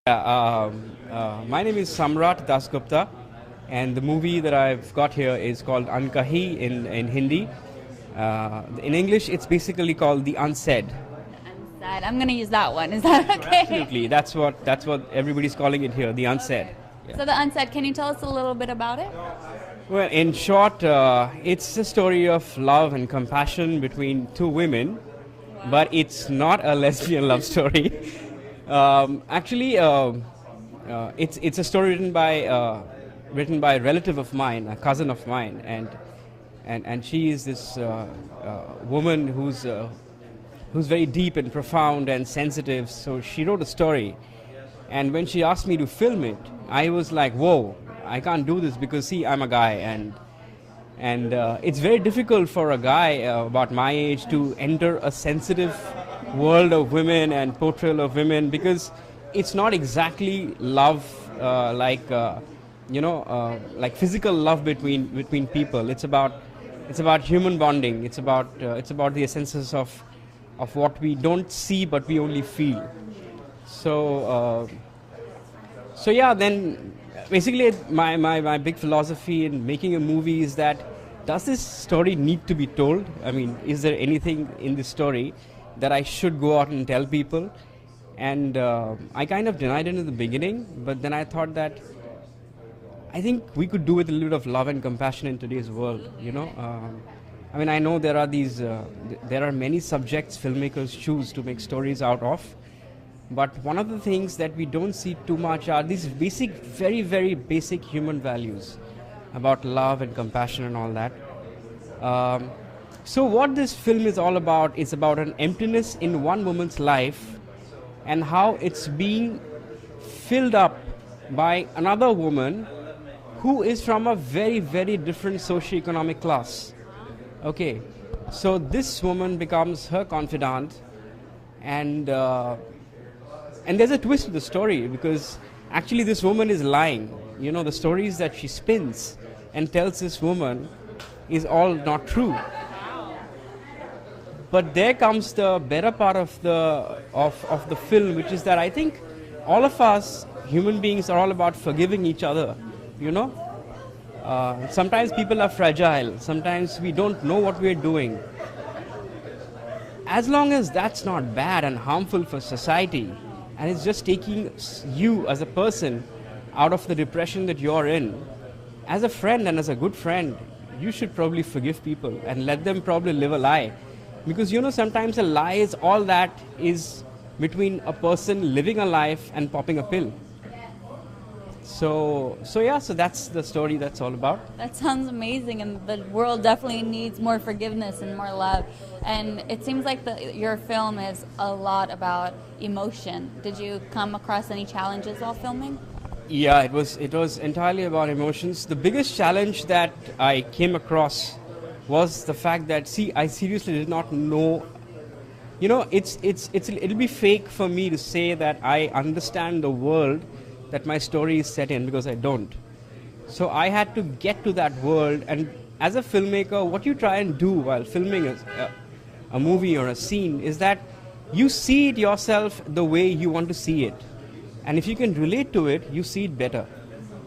My name is Samrat DasGupta, and the movie that I've got here is called Un.kahi in Hindi. In English, it's basically called The Unsaid. Unsaid. I'm going to use that one. Is that okay? Absolutely, that's what everybody's calling it here, The Unsaid. Okay. So the Unsaid, can you tell us a little bit about it? Well, in short, it's a story of love and compassion between two women, but it's not a lesbian love story. It's a story written by a relative of mine, a cousin of mine, and she is this woman who's very deep and profound and sensitive. So she wrote a story, and when she asked me to film it, I was like, whoa, I can't do this because see, I'm a guy, and it's very difficult for a guy about my age to enter a sensitive world of women and portrayal of women, because it's not exactly love like physical love between people. It's about human bonding. It's about the essences of what we don't see but we only feel. So yeah, then basically my big philosophy in making a movie is that, does this story need to be told? I mean, is there anything in this story that I should go out and tell people? And I kind of denied it in the beginning, but then I thought that I think we could do with a little bit of love and compassion in today's world, you know. I mean, I know there are many subjects filmmakers choose to make stories out of, but one of the things that we don't see too much are these basic, very, very basic human values about love and compassion and all that. So what this film is all about is about an emptiness in one woman's life and how it's being filled up by another woman who is from a very, very different socioeconomic class. Okay, so this woman becomes her confidant, and there's a twist to the story, because actually this woman is lying. You know, the stories that she spins and tells this woman is all not true. But there comes the better part of the film, which is that I think all of us human beings are all about forgiving each other, you know. Sometimes people are fragile, sometimes we don't know what we're doing. As long as that's not bad and harmful for society, and it's just taking you as a person out of the depression that you're in, as a friend and as a good friend, you should probably forgive people and let them probably live a lie. Because, you know, sometimes a lie is all that is between a person living a life and popping a pill. So that's the story that's all about. That sounds amazing, and the world definitely needs more forgiveness and more love. And it seems like your film is a lot about emotion. Did you come across any challenges while filming? Yeah, it was entirely about emotions. The biggest challenge that I came across was the fact that, see, I seriously did not know. You know, it'll be fake for me to say that I understand the world that my story is set in, because I don't. So I had to get to that world, and as a filmmaker, what you try and do while filming a movie or a scene is that you see it yourself the way you want to see it. And if you can relate to it, you see it better.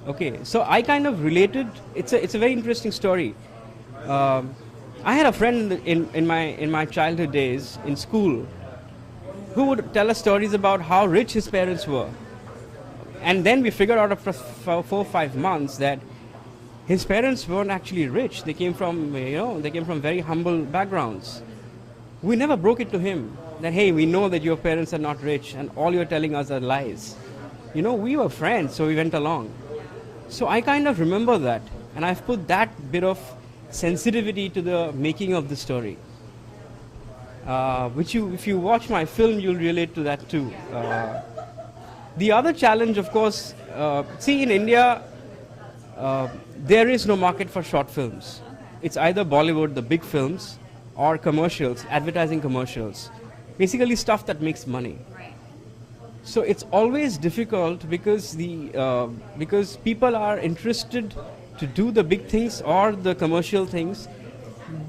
Okay, so I kind of related. It's a very interesting story. I had a friend in my childhood days in school who would tell us stories about how rich his parents were. And then we figured out after 4 or 5 months that his parents weren't actually rich. They came from very humble backgrounds. We never broke it to him that, hey, we know that your parents are not rich and all you're telling us are lies. You know, we were friends, so we went along. So I kind of remember that, and I've put that bit of sensitivity to the making of the story. Which if you watch my film, you'll relate to that too. The other challenge, of course, see, in India, there is no market for short films. It's either Bollywood, the big films, or commercials, advertising commercials. Basically stuff that makes money. So it's always difficult because people are interested to do the big things or the commercial things,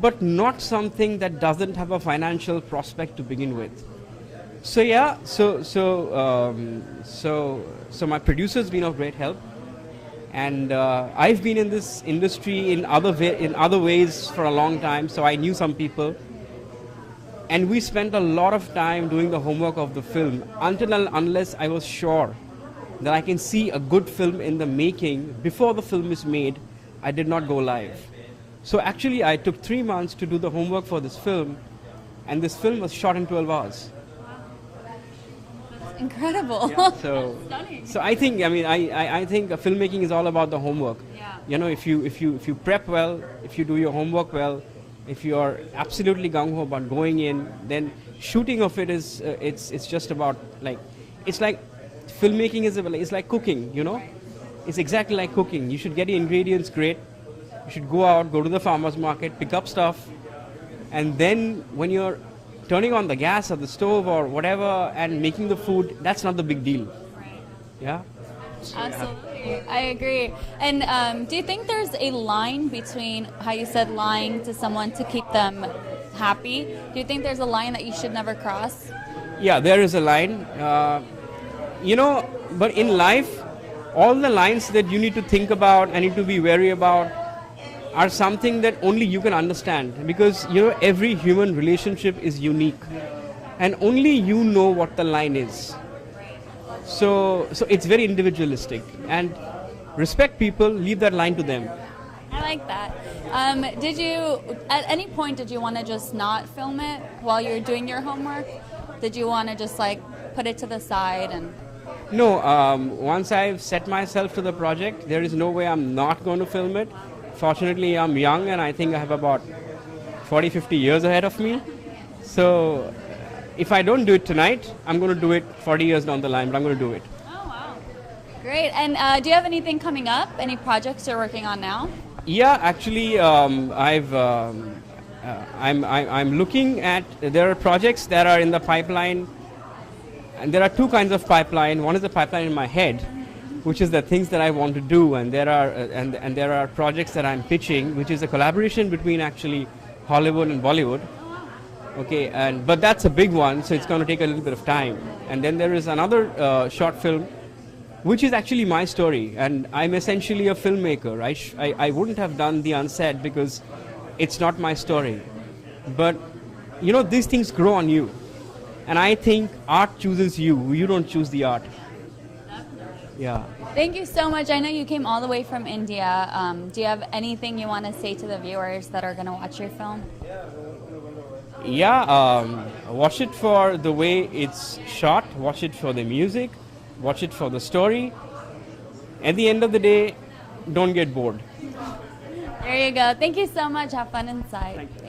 but not something that doesn't have a financial prospect to begin with. So yeah, so my producer's been of great help, and I've been in this industry in other ways for a long time. So I knew some people, and we spent a lot of time doing the homework of the film until and unless I was sure that I can see a good film in the making before the film is made, I did not go live. So actually, I took 3 months to do the homework for this film, and this film was shot in 12 hours. Incredible. Yeah, so, Stunning. so I think, I think filmmaking is all about the homework. Yeah. You know, if you prep well, if you do your homework well, if you are absolutely gung ho about going in, then shooting of it is it's just about it's like filmmaking it's like cooking. You know, it's exactly like cooking. You should get the ingredients great. You should go out, go to the farmer's market, pick up stuff, and then when you're turning on the gas or the stove or whatever and making the food, that's not the big deal. Right. Yeah. Absolutely, I agree. And do you think there's a line between how you said lying to someone to keep them happy? Do you think there's a line that you should never cross? Yeah, there is a line. But in life, all the lines that you need to think about and need to be wary about are something that only you can understand, because every human relationship is unique and only you know what the line is. So it's very individualistic, and respect people, leave that line to them. I like that. Did you, at any point, did you want to just not film it while you're doing your homework? Did you want to just put it to the side and... No, once I've set myself to the project, there is no way I'm not going to film it. Fortunately, I'm young and I think I have about 40-50 years ahead of me. So if I don't do it tonight, I'm going to do it 40 years down the line, but I'm going to do it. Oh, wow. Great. And do you have anything coming up? Any projects you're working on now? Yeah, actually, I'm looking at, there are projects that are in the pipeline, and there are two kinds of pipeline. One is the pipeline in my head, which is the things that I want to do, and there are projects that I'm pitching, which is a collaboration between actually Hollywood and Bollywood. Okay, but that's a big one, so it's going to take a little bit of time. And then there is another short film, which is actually my story, and I'm essentially a filmmaker. I wouldn't have done The Unsaid because it's not my story. But these things grow on you, and I think art chooses you. You don't choose the art. Yeah. Thank you so much. I know you came all the way from India. Do you have anything you want to say to the viewers that are going to watch your film? Yeah, watch it for the way it's shot, watch it for the music, watch it for the story. At the end of the day, don't get bored. There you go. Thank you so much. Have fun inside. Thank you.